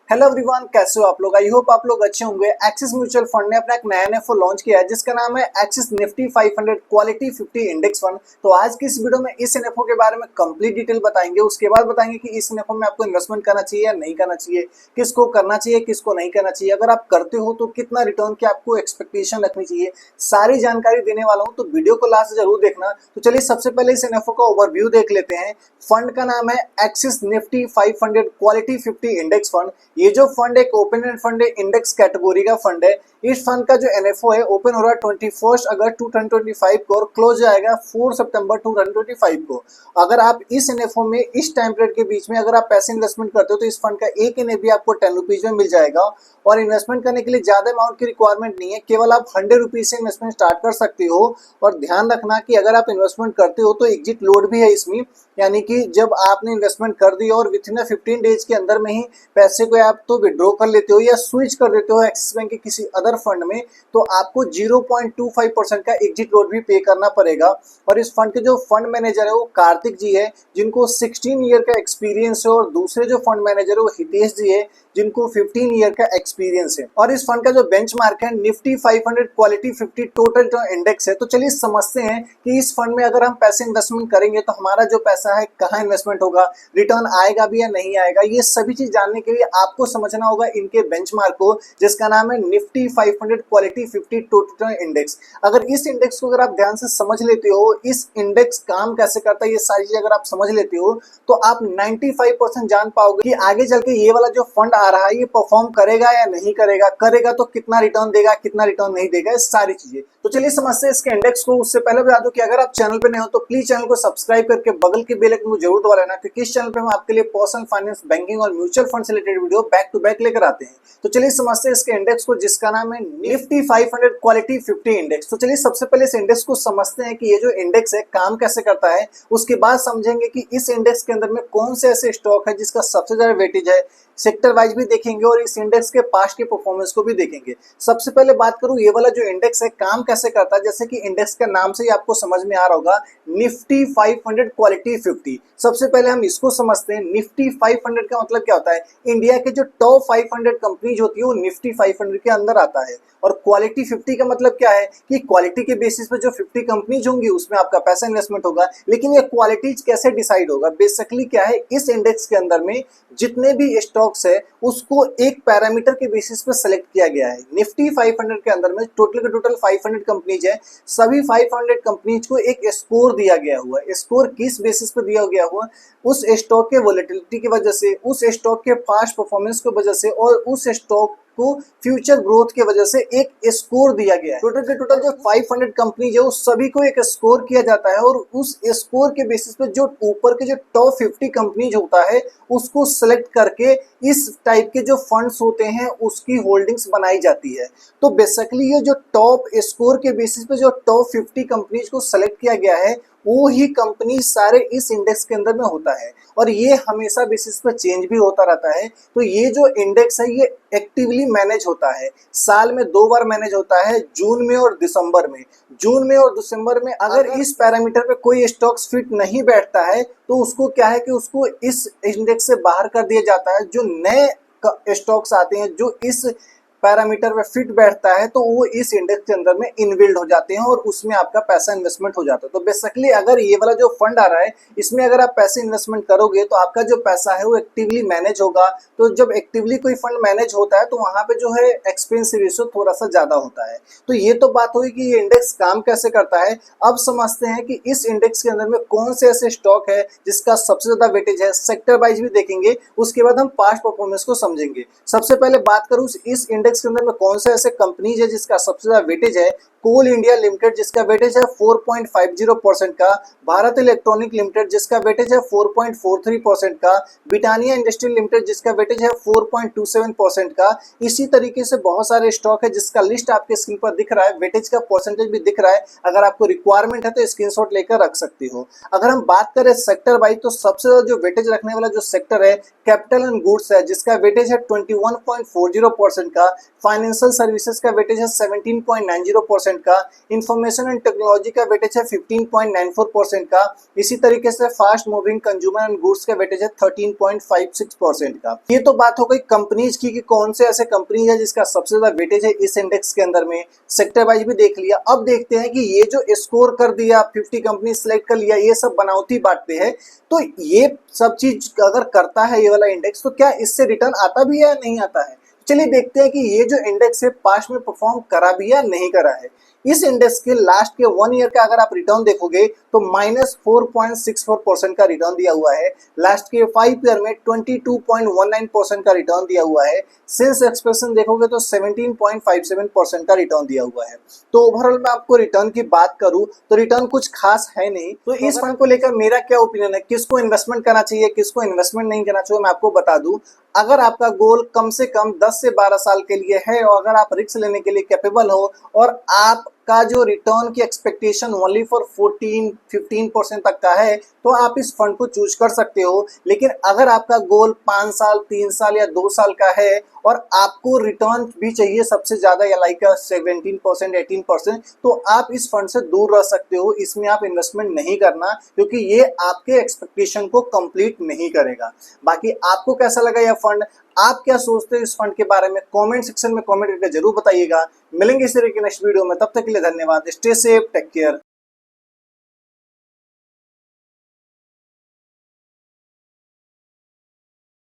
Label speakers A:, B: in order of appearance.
A: Hello everyone, कैसे हो आप लोग। आई होप आप लोग अच्छे होंगे। एक्सिस म्यूचुअल फंड ने अपना एक नया एनएफओ लॉन्च किया है जिसका नाम है axis Nifty 500 quality 50 index fund. तो आज की इस वीडियो में इस एनएफओ के बारे में कंप्लीट डिटेल बताएंगे। उसके बाद बताएंगे कि इस एनएफओ में आपको इन्वेस्टमेंट करना चाहिए या नहीं करना चाहिए, किसको करना चाहिए किसको नहीं करना चाहिए, अगर आप करते हो तो कितना रिटर्न की आपको एक्सपेक्टेशन रखनी चाहिए, सारी जानकारी देने वाला हूँ। तो वीडियो को लास्ट जरूर देखना। तो चलिए सबसे पहले इस एनएफओ का ओवरव्यू देख लेते हैं। फंड का नाम है axis Nifty 500 quality 50 index fund. ये जो फंड एक ओपन एंड फंड है, इंडेक्स कैटेगरी का फंड है। इस फंड का जो एनएफओ है ओपन हो रहा है 21 अगस्त 2025 को और क्लोज जाएगा 4 सितंबर 2025 को। अगर आप इस एनएफओ में इस टाइम पीरियड के बीच में अगर आप पैसे इन्वेस्टमेंट करते हो तो इस फंड का एक एनएवी आपको 10 रुपीज में मिल जाएगा। और इन्वेस्टमेंट करने के लिए ज्यादा अमाउंट की रिक्वायरमेंट नहीं है, केवल आप 100 रुपीज से इन्वेस्टमेंट स्टार्ट कर सकते हो। और ध्यान रखना कि अगर आप इन्वेस्टमेंट करते हो तो एग्जिट लोड भी है इसमें, यानी कि जब आपने इन्वेस्टमेंट कर दी और विथ इन 15 डेज के अंदर में ही पैसे को आप तो विड्रॉ कर लेते हो या स्विच कर देते हो एक्सिस बैंक के किसी अदर फंड में, तो आपको 0.25% का एग्जिट लोड भी पे करना पड़ेगा। और इस फंड के जो फंड मैनेजर है वो कार्तिक जी है, जिनको 16 ईयर का एक्सपीरियंस है। और दूसरे जो फंड मैनेजर है वो हितेश जी है, जिनको 15 ईयर का एक्सपीरियंस है। और इस फंड का जो बेंचमार्क है निफ्टी 500 क्वालिटी 50 टोटल इंडेक्स है। तो चलिए समझते हैं कि इस फंड में अगर हम पैसे इन्वेस्टमेंट करेंगे तो हमारा जो पैसा है कहाँ इन्वेस्टमेंट होगा, रिटर्न आएगा भी या नहीं आएगा, ये सभी चीज जानने के लिए आपको समझना होगा इनके बेंचमार्क को, जिसका नाम है निफ्टी 500 क्वालिटी 50 टोटल इंडेक्स। अगर इस इंडेक्स को अगर आप ध्यान से समझ लेते हो, इस इंडेक्स काम कैसे करता है, ये सारी चीज अगर आप समझ लेते हो तो आप 95% जान पाओगे कि आगे चल के ये वाला जो फंड आ रहा है ये परफॉर्म करेगा या नहीं करेगा, करेगा तो कितना रिटर्न देगा, कितना रिटर्न नहीं देगा, ये सारी चीजें। तो चलिए समझते हैं इसके इंडेक्स को। उससे पहले बता दूं कि अगर आप चैनल पे नए हो तो प्लीज चैनल को सब्सक्राइब करके बगल के बेल आइकन को जरूर दबा लेना, क्योंकि इस चैनल पे हम आपके लिए पर्सनल फाइनेंस, बैंकिंग और म्यूचुअल फंड से related video back to back लेकर आते हैं। तो चलिए समझते हैं इसके इंडेक्स को, जिसका नाम है निफ्टी 500 क्वालिटी 50 इंडेक्स। तो चलिए सबसे पहले इस इंडेक्स को समझते हैं कि ये जो इंडेक्स है काम कैसे करता है। उसके बाद समझेंगे कि इस इंडेक्स के अंदर में कौन से ऐसे स्टॉक है जिसका सबसे ज्यादा वेटेज है, सेक्टर वाइज भी देखेंगे और इस इंडेक्स के पास्ट के परफॉर्मेंस को भी देखेंगे। सबसे पहले बात करूं ये वाला जो इंडेक्स है काम कैसे करता है। जैसे कि इंडेक्स का नाम से ही आपको समझ में आ रहा होगा, निफ्टी 500 क्वालिटी 50। सबसे पहले हम इसको समझते हैं। निफ्टी 500 का मतलब क्या होता है, इंडिया के जो टॉप 500 कंपनीज होती है वो निफ्टी 500 के अंदर आता है। और क्वालिटी 50 का मतलब क्या है कि क्वालिटी के बेसिस पे जो 50 कंपनीज होंगी उसमें आपका पैसा इन्वेस्टमेंट होगा। लेकिन ये क्वालिटीज कैसे डिसाइड होगा, बेसिकली क्या है, इस इंडेक्स के अंदर में जितने भी स्टॉक्स है उसको एक पैरामीटर के बेसिस पे सेलेक्ट किया गया है। निफ्टी 500 के अंदर में टोटल के टोटल 500 कंपनीज है, सभी 500 कंपनीज को एक स्कोर दिया गया हुआ है। स्कोर किस बेसिस पे दिया गया हुआ, उस स्टॉक के वोलेटिलिटी की वजह से, उस स्टॉक के पास्ट परफॉर्मेंस की वजह से और उस स्टॉक को फ्यूचर ग्रोथ की वजह से एक स्कोर दिया गया है। टोटल के टोटल जो 500 कंपनीज है उस सभी को एक स्कोर किया जाता है और उस स्कोर के बेसिस पे जो ऊपर के जो टॉप 50 कंपनीज होता है उसको सेलेक्ट करके इस टाइप के जो फंड्स होते हैं उसकी होल्डिंग्स बनाई जाती है। तो बेसिकली ये जो टॉप स्कोर के बेसिस पे जो टॉप 50 कंपनीज को सेलेक्ट किया गया है वो ही कंपनी सारे इस इंडेक्स के अंदर में होता है और ये हमेशा बेसिस पे चेंज भी होता रहता है। तो ये जो इंडेक्स है ये एक्टिवली मैनेज होता है, साल में 2 बार मैनेज होता है, जून में और दिसंबर में। जून में और दिसंबर में अगर इस पैरामीटर पे कोई स्टॉक्स फिट नहीं बैठता है तो उसको क्या है कि उसको इस इंडेक्स से बाहर कर दिया जाता है। जो नए स्टॉक्स आते हैं जो इस पैरामीटर पे फिट बैठता है तो वो इस इंडेक्स के अंदर में इनबिल्ड हो जाते हैं और उसमें आपका पैसा इन्वेस्टमेंट हो जाता है। तो बेसिकली अगर ये वाला जो फंड आ रहा है इसमें अगर आप पैसे इन्वेस्टमेंट करोगे तो आपका जो पैसा है वो एक्टिवली मैनेज होगा। तो जब एक्टिवली कोई फंड मैनेज होता है तो वहां पे जो है एक्सपेंस रेशियो थोड़ा सा ज्यादा होता है। तो ये तो बात हुई कि ये इंडेक्स काम कैसे करता है। अब समझते हैं कि इस इंडेक्स के अंदर में कौन से ऐसे स्टॉक है जिसका सबसे ज्यादा वेटेज है, सेक्टर वाइज भी देखेंगे। उसके बाद हम पास्ट परफॉर्मेंस को समझेंगे। सबसे पहले बात करूं इस इंडेक्स के अंदर में कौन से ऐसे कंपनीज है जिसका सबसे ज्यादा वेटेज है। कोल इंडिया लिमिटेड जिसका वेटेज है 4.50% का, भारत इलेक्ट्रॉनिक लिमिटेड जिसका वेटेज है 4.43% का, ब्रिटानिया इंडस्ट्रियल लिमिटेड जिसका वेटेज है 4.27% का। इसी तरीके से बहुत सारे स्टॉक है जिसका लिस्ट आपके स्क्रीन पर दिख रहा है, वेटेज का परसेंटेज भी दिख रहा है। अगर आपको रिक्वायरमेंट है तो स्क्रीनशॉट लेकर रख सकते हो। अगर हम बात करें सेक्टर वाइज तो सबसे ज्यादा जो वेटेज रखने वाला जो सेक्टर है कैपिटल एंड गुड्स है जिसका वेटेज है 21.40% का, फाइनेंशियल सर्विसेज का वेटेज है 17.90% का, इंफॉर्मेशन एंड टेक्नोलॉजी का वेटेज है 15.94% का, इसी तरीके से fast moving consumer and goods का वेटेज है 13.56% का। ये तो बात हो गई कंपनीज की कि कौन से ऐसे कंपनी है जिसका सबसे ज्यादा वेटेज है इस इंडेक्स के अंदर में। सेक्टर वाइज भी देख लिया। अब देखते हैं कि ये जो स्कोर कर दिया 50 कंपनी सिलेक्ट कर लिया, ये सब बनावटी बांटते हैं, तो ये सब चीज अगर करता है ये वाला इंडेक्स तो क्या इससे रिटर्न आता भी है या नहीं आता है। चलिए देखते हैं कि ये जो इंडेक्स है पास्ट में परफॉर्म करा भी या नहीं करा है। इस इंडेक्स के लास्ट के 1 ईयर का अगर आप रिटर्न देखोगे तो -4.64% का रिटर्न दिया हुआ है। लास्ट के 5 ईयर में 22.19% का रिटर्न दिया हुआ है। सिंस एक्सप्रेशन देखोगे तो 17.57% का रिटर्न दिया हुआ है। तो ओवरऑल मैं आपको रिटर्न की बात करूं तो रिटर्न कुछ खास है नहीं। तो इस फंड को लेकर मेरा क्या ओपिनियन है, किसको इन्वेस्टमेंट करना चाहिए, किसको इन्वेस्टमेंट नहीं करना चाहिए, मैं आपको बता दूं। अगर आपका गोल कम से कम 10 से 12 साल के लिए है और अगर आप रिस्क लेने के लिए कैपेबल हो और आपका जो रिटर्न की एक्सपेक्टेशन ओनली फॉर 14-15% तक का है तो आप इस फंड को चूज कर सकते हो। लेकिन अगर आपका गोल 5 साल, 3 साल या 2 साल का है और आपको रिटर्न भी चाहिए सबसे ज्यादा या लाइक 17%, 18%, तो आप इस फंड से दूर रह सकते हो। इसमें आप इन्वेस्टमेंट नहीं करना क्योंकि ये आपके एक्सपेक्टेशन को कंप्लीट नहीं करेगा। बाकी आपको कैसा लगा यह फंड, आप क्या सोचते हो इस फंड के बारे में, कमेंट सेक्शन में कमेंट करके जरूर बताइएगा। मिलेंगे इस तरह के नेक्स्ट वीडियो में, तब तक के लिए धन्यवाद। Stay safe, take care.